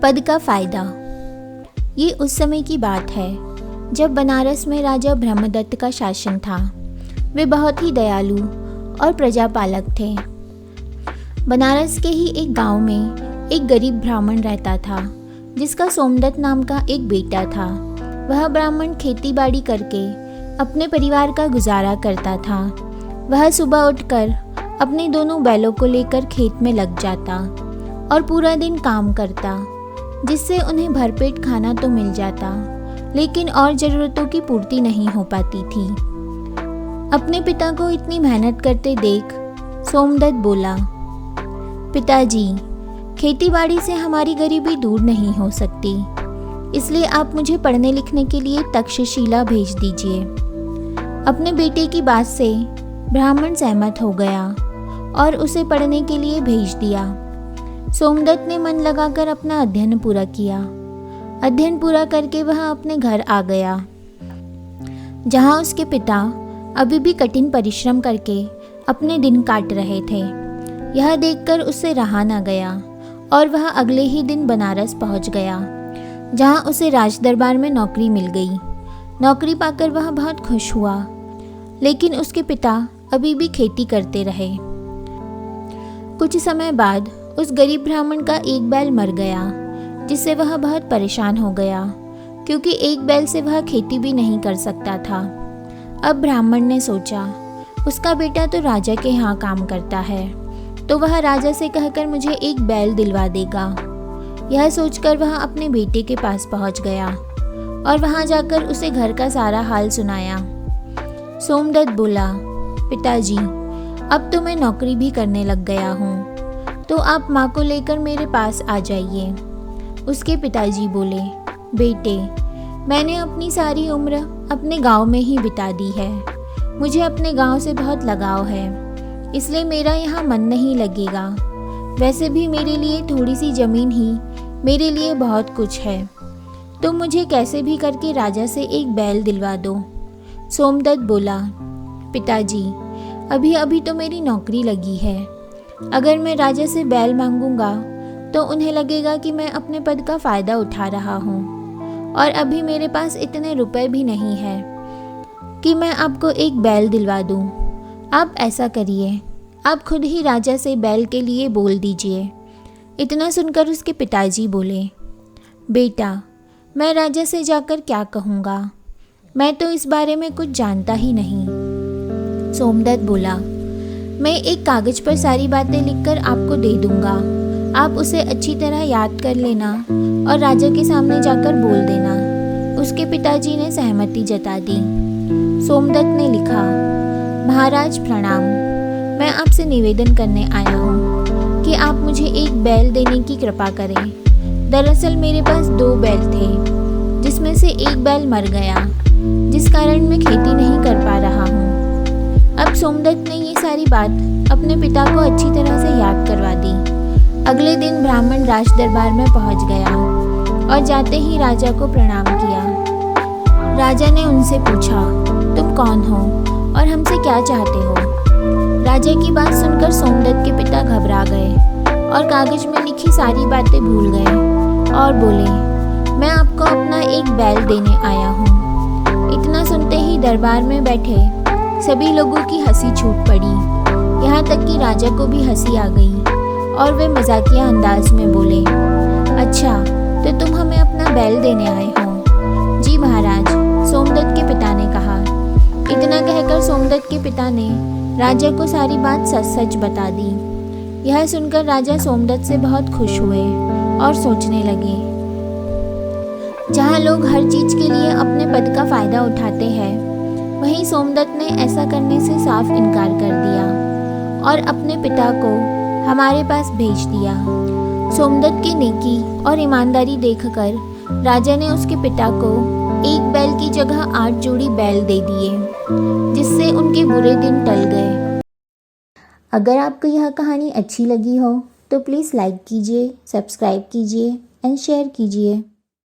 पद का फायदा। ये उस समय की बात है जब बनारस में राजा ब्रह्मदत्त का शासन था। वे बहुत ही दयालु और प्रजापालक थे। बनारस के ही एक गांव में एक गरीब ब्राह्मण रहता था जिसका सोमदत्त नाम का एक बेटा था। वह ब्राह्मण खेती बाड़ी करके अपने परिवार का गुजारा करता था। वह सुबह उठकर अपने दोनों बैलों को लेकर खेत में लग जाता और पूरा दिन काम करता, जिससे उन्हें भरपेट खाना तो मिल जाता, लेकिन और ज़रूरतों की पूर्ति नहीं हो पाती थी। अपने पिता को इतनी मेहनत करते देख सोमदत्त बोला, पिताजी, खेतीबाड़ी से हमारी गरीबी दूर नहीं हो सकती, इसलिए आप मुझे पढ़ने लिखने के लिए तक्षशिला भेज दीजिए। अपने बेटे की बात से ब्राह्मण सहमत हो गया और उसे पढ़ने के लिए भेज दिया। सोमदत्त ने मन लगाकर अपना अध्ययन पूरा किया। अध्ययन पूरा करके वह अपने घर आ गया, जहां उसके पिता अभी भी कठिन परिश्रम करके अपने दिन काट रहे थे। यह देखकर उससे रहा न गया और वह अगले ही दिन बनारस पहुंच गया, जहां उसे राज दरबार में नौकरी मिल गई। नौकरी पाकर वह बहुत खुश हुआ, लेकिन उसके पिता अभी भी खेती करते रहे। कुछ समय बाद उस गरीब ब्राह्मण का एक बैल मर गया, जिससे वह बहुत परेशान हो गया, क्योंकि एक बैल से वह खेती भी नहीं कर सकता था। अब ब्राह्मण ने सोचा, उसका बेटा तो राजा के यहाँ काम करता है, तो वह राजा से कहकर मुझे एक बैल दिलवा देगा। यह सोचकर वह अपने बेटे के पास पहुँच गया और वहाँ जाकर उसे घर का सारा हाल सुनाया। सोमदत्त बोला, पिताजी, अब तो मैं नौकरी भी करने लग गया हूँ, तो आप माँ को लेकर मेरे पास आ जाइए। उसके पिताजी बोले, बेटे, मैंने अपनी सारी उम्र अपने गांव में ही बिता दी है। मुझे अपने गांव से बहुत लगाव है, इसलिए मेरा यहाँ मन नहीं लगेगा। वैसे भी मेरे लिए थोड़ी सी ज़मीन ही मेरे लिए बहुत कुछ है, तो मुझे कैसे भी करके राजा से एक बैल दिलवा दो। सोमदत्त बोला, पिताजी, अभी अभी तो मेरी नौकरी लगी है। अगर मैं राजा से बैल मांगूंगा तो उन्हें लगेगा कि मैं अपने पद का फ़ायदा उठा रहा हूँ, और अभी मेरे पास इतने रुपए भी नहीं है कि मैं आपको एक बैल दिलवा दूँ। आप ऐसा करिए, आप खुद ही राजा से बैल के लिए बोल दीजिए। इतना सुनकर उसके पिताजी बोले, बेटा, मैं राजा से जाकर क्या कहूँगा, मैं तो इस बारे में कुछ जानता ही नहीं। सोमदत्त बोला, मैं एक कागज़ पर सारी बातें लिखकर आपको दे दूंगा। आप उसे अच्छी तरह याद कर लेना और राजा के सामने जाकर बोल देना। उसके पिताजी ने सहमति जता दी। सोमदत्त ने लिखा, महाराज प्रणाम, मैं आपसे निवेदन करने आया हूँ कि आप मुझे एक बैल देने की कृपा करें। दरअसल मेरे पास 2 बैल थे, जिसमें से एक बैल मर गया, जिस कारण मैं खेती नहीं कर पा रहा हूँ। अब सोमदत्त ने ये सारी बात अपने पिता को अच्छी तरह से याद करवा दी। अगले दिन ब्राह्मण राज दरबार में पहुंच गया और जाते ही राजा को प्रणाम किया। राजा ने उनसे पूछा, तुम कौन हो और हमसे क्या चाहते हो? राजा की बात सुनकर सोमदत्त के पिता घबरा गए और कागज में लिखी सारी बातें भूल गए और बोले, मैं आपको अपना एक बैल देने आया हूँ। इतना सुनते ही दरबार में बैठे सभी लोगों की हंसी छूट पड़ी, यहाँ तक कि राजा को भी हंसी आ गई और वे मजाकिया अंदाज में बोले, अच्छा, तो तुम हमें अपना बैल देने आए हो? जी महाराज, सोमदत्त के पिता ने कहा। इतना कहकर सोमदत्त के पिता ने राजा को सारी बात सच सच बता दी। यह सुनकर राजा सोमदत्त से बहुत खुश हुए और सोचने लगे, जहाँ लोग हर चीज़ के लिए अपने पद का फ़ायदा उठाते हैं, वहीं सोमदत्त ने ऐसा करने से साफ इनकार कर दिया और अपने पिता को हमारे पास भेज दिया। सोमदत्त की नेकी और ईमानदारी देखकर राजा ने उसके पिता को एक बैल की जगह 8 जोड़ी बैल दे दिए, जिससे उनके बुरे दिन टल गए। अगर आपको यह कहानी अच्छी लगी हो तो प्लीज़ लाइक कीजिए, सब्सक्राइब कीजिए एंड शेयर कीजिए।